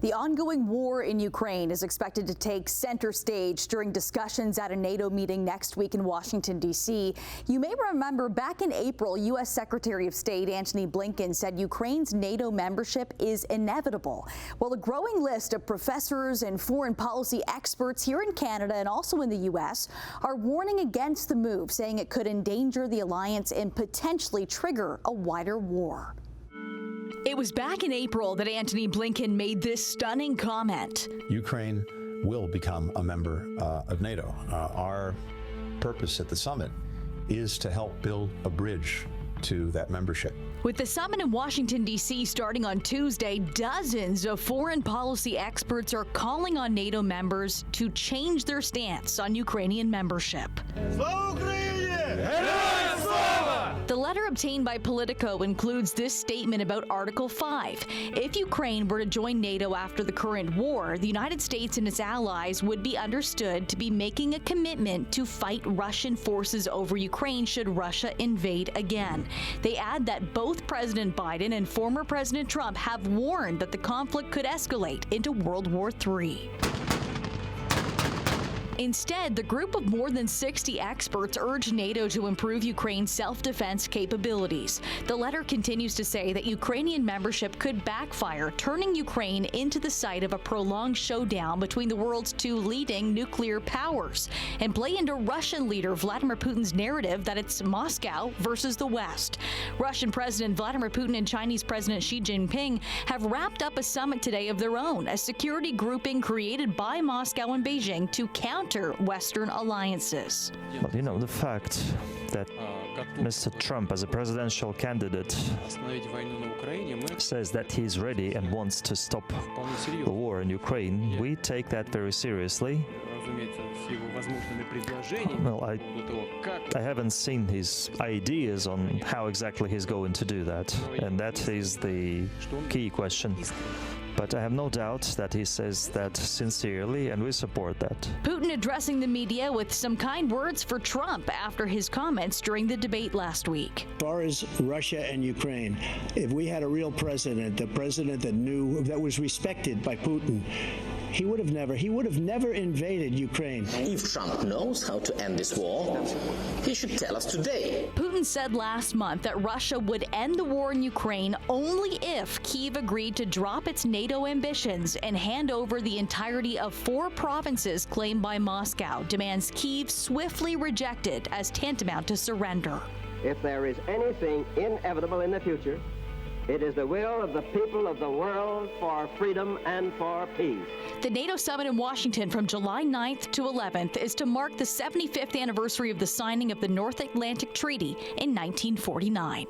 The ongoing war in Ukraine is expected to take center stage during discussions at a NATO meeting next week in Washington, D.C. You may remember back in April, U.S. Secretary of State Antony Blinken said Ukraine's NATO membership is inevitable. Well, a growing list of professors and foreign policy experts here in Canada and also in the U.S. are warning against the move, saying it could endanger the alliance and potentially trigger a wider war. It was back in April that Antony Blinken made this stunning comment. Ukraine will become a member of NATO. Our purpose at the summit is to help build a bridge to that membership. With the summit in Washington, D.C. starting on Tuesday, dozens of foreign policy experts are calling on NATO members to change their stance on Ukrainian membership. The letter obtained by Politico includes this statement about Article 5. If Ukraine were to join NATO after the current war, the United States and its allies would be understood to be making a commitment to fight Russian forces over Ukraine should Russia invade again. They add that both President Biden and former President Trump have warned that the conflict could escalate into World War III. Instead, the group of more than 60 experts urged NATO to improve Ukraine's self-defense capabilities. The letter continues to say that Ukrainian membership could backfire, turning Ukraine into the site of a prolonged showdown between the world's two leading nuclear powers, and play into Russian leader Vladimir Putin's narrative that it's Moscow versus the West. Russian President Vladimir Putin and Chinese President Xi Jinping have wrapped up a summit today of their own, a security grouping created by Moscow and Beijing to counter Western alliances. But you know, the fact that Mr. Trump, as a presidential candidate, says that he's ready and wants to stop the war in Ukraine, we take that very seriously. Well, I haven't seen his ideas on how exactly he's going to do that, and that is the key question. But I have no doubt that he says that sincerely, and we support that. Putin addressing the media with some kind words for Trump after his comments during the debate last week. As far as Russia and Ukraine, if we had a real president, a president that knew, that was respected by Putin, he would have never invaded Ukraine. If Trump knows how to end this war, he should tell us today. Putin said last month that Russia would end the war in Ukraine only if Kyiv agreed to drop its NATO ambitions and hand over the entirety of 4 provinces claimed by Moscow, demands Kyiv swiftly rejected as tantamount to surrender. If there is anything inevitable in the future, it is the will of the people of the world for freedom and for peace. The NATO summit in Washington from July 9th to 11th is to mark the 75th anniversary of the signing of the North Atlantic Treaty in 1949.